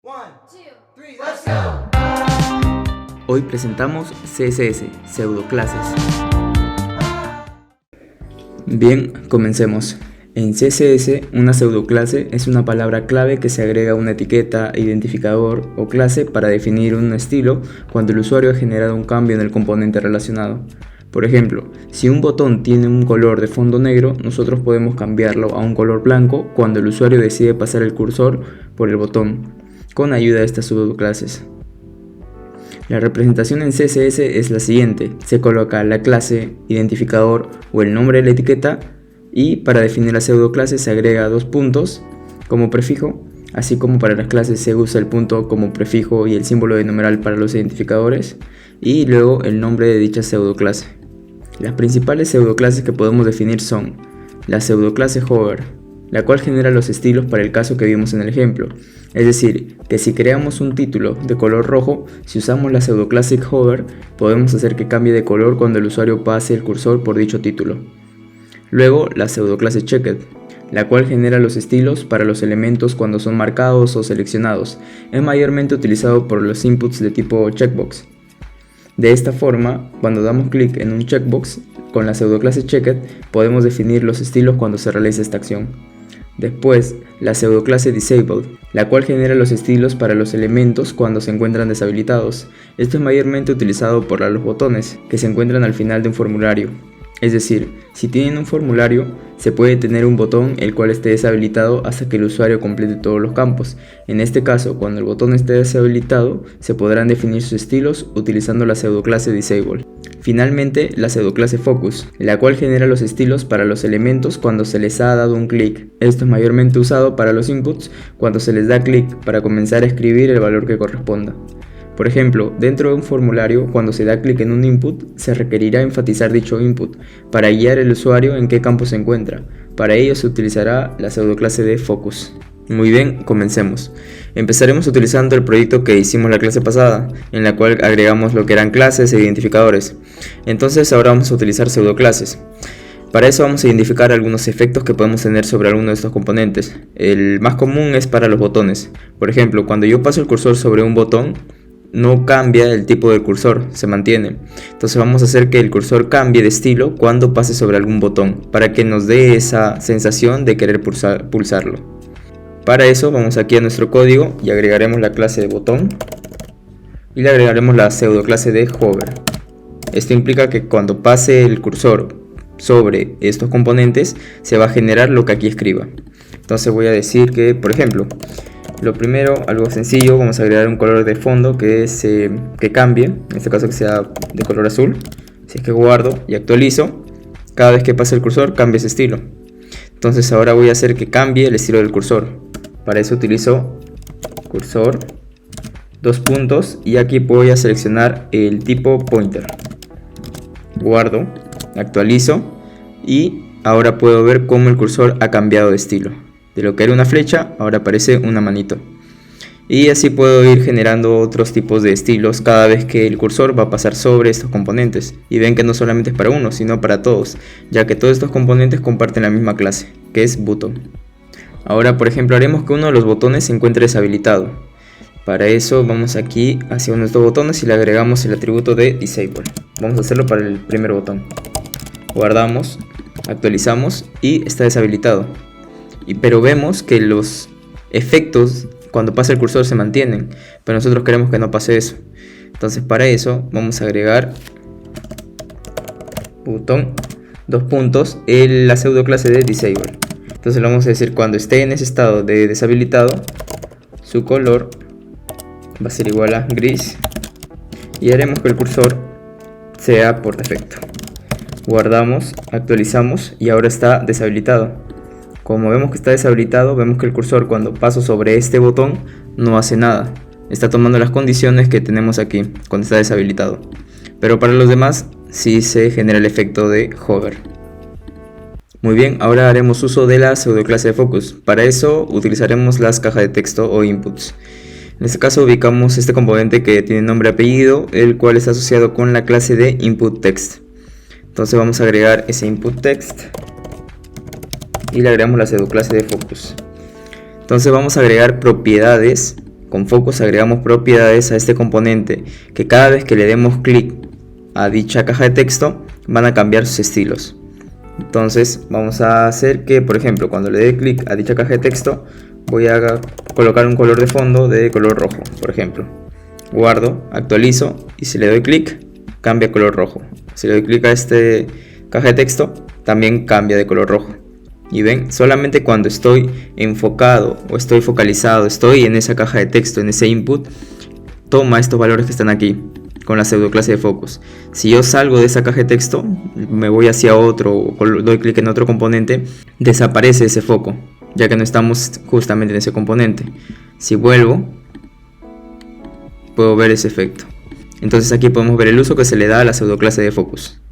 One, two, three, let's go. Hoy presentamos CSS, pseudoclases. Bien, comencemos. En CSS, una pseudoclase es una palabra clave que se agrega a una etiqueta, identificador o clase para definir un estilo cuando el usuario ha generado un cambio en el componente relacionado. Por ejemplo, si un botón tiene un color de fondo negro, nosotros podemos cambiarlo a un color blanco cuando el usuario decide pasar el cursor por el botón, con ayuda de estas pseudoclases. La representación en CSS es la siguiente: se coloca la clase, identificador o el nombre de la etiqueta, y para definir la pseudoclase se agrega dos puntos como prefijo, así como para las clases se usa el punto como prefijo y el símbolo de numeral para los identificadores, y luego el nombre de dicha pseudoclase. Las principales pseudoclases que podemos definir son la pseudoclase hover, la cual genera los estilos para el caso que vimos en el ejemplo, es decir, que si creamos un título de color rojo, si usamos la pseudoclase hover, podemos hacer que cambie de color cuando el usuario pase el cursor por dicho título. Luego, la pseudoclase checked, la cual genera los estilos para los elementos cuando son marcados o seleccionados, es mayormente utilizado por los inputs de tipo checkbox. De esta forma, cuando damos clic en un checkbox, con la pseudoclase checked podemos definir los estilos cuando se realiza esta acción. Después, la pseudoclase disabled, la cual genera los estilos para los elementos cuando se encuentran deshabilitados. Esto es mayormente utilizado por los botones, que se encuentran al final de un formulario. Es decir, si tienen un formulario, se puede tener un botón el cual esté deshabilitado hasta que el usuario complete todos los campos. En este caso, cuando el botón esté deshabilitado, se podrán definir sus estilos utilizando la pseudoclase disable. Finalmente, la pseudoclase focus, la cual genera los estilos para los elementos cuando se les ha dado un clic. Esto es mayormente usado para los inputs cuando se les da clic para comenzar a escribir el valor que corresponda. Por ejemplo, dentro de un formulario, cuando se da clic en un input, se requerirá enfatizar dicho input para guiar al usuario en qué campo se encuentra. Para ello se utilizará la pseudoclase de focus. Muy bien, comencemos. Empezaremos utilizando el proyecto que hicimos la clase pasada, en la cual agregamos lo que eran clases e identificadores. Entonces ahora vamos a utilizar pseudoclases. Para eso vamos a identificar algunos efectos que podemos tener sobre alguno de estos componentes. El más común es para los botones. Por ejemplo, cuando yo paso el cursor sobre un botón, no cambia el tipo del cursor, se mantiene. Entonces vamos a hacer que el cursor cambie de estilo cuando pase sobre algún botón, para que nos dé esa sensación de querer pulsarlo. Para eso vamos aquí a nuestro código y agregaremos la clase de botón y le agregaremos la pseudoclase de hover. Esto implica que cuando pase el cursor sobre estos componentes se va a generar lo que aquí escriba. Entonces voy a decir que, por ejemplo, lo primero, algo sencillo, vamos a agregar un color de fondo que cambie, en este caso que sea de color azul. Si es que guardo y actualizo, cada vez que pase el cursor cambia ese estilo. Entonces ahora voy a hacer que cambie el estilo del cursor. Para eso utilizo cursor, dos puntos, y aquí voy a seleccionar el tipo pointer. Guardo, actualizo y ahora puedo ver cómo el cursor ha cambiado de estilo. De lo que era una flecha, ahora aparece una manito. Y así puedo ir generando otros tipos de estilos cada vez que el cursor va a pasar sobre estos componentes. Y ven que no solamente es para uno, sino para todos, ya que todos estos componentes comparten la misma clase, que es button. Ahora, por ejemplo, haremos que uno de los botones se encuentre deshabilitado. Para eso vamos aquí hacia nuestros botones y le agregamos el atributo de disable. Vamos a hacerlo para el primer botón. Guardamos, actualizamos y está deshabilitado. Pero vemos que los efectos cuando pasa el cursor se mantienen, pero nosotros queremos que no pase eso. Entonces para eso vamos a agregar botón, dos puntos, la pseudoclase de disable. Entonces le vamos a decir cuando esté en ese estado de deshabilitado, su color va a ser igual a gris y haremos que el cursor sea por defecto. Guardamos, actualizamos y ahora está deshabilitado. Como vemos que está deshabilitado, vemos que el cursor cuando paso sobre este botón no hace nada. Está tomando las condiciones que tenemos aquí cuando está deshabilitado. Pero para los demás sí se genera el efecto de hover. Muy bien, ahora haremos uso de la pseudoclase de focus. Para eso utilizaremos las cajas de texto o inputs. En este caso ubicamos este componente que tiene nombre y apellido, el cual está asociado con la clase de input text. Entonces vamos a agregar ese input text y le agregamos la pseudoclase de focus. Entonces vamos a agregar propiedades con Focus agregamos propiedades a este componente que cada vez que le demos clic a dicha caja de texto van a cambiar sus estilos. Entonces vamos a hacer que, por ejemplo, cuando le dé clic a dicha caja de texto, voy a colocar un color de fondo de color rojo, por ejemplo. Guardo, actualizo y si le doy clic, cambia a color rojo. Si le doy clic a este caja de texto, también cambia de color rojo. Y ven, solamente cuando estoy enfocado o estoy focalizado, estoy en esa caja de texto, en ese input, toma estos valores que están aquí con la pseudoclase de Focus. Si yo salgo de esa caja de texto, me voy hacia otro o doy clic en otro componente, desaparece ese foco, ya que no estamos justamente en ese componente. Si vuelvo, puedo ver ese efecto. Entonces aquí podemos ver el uso que se le da a la pseudoclase de Focus.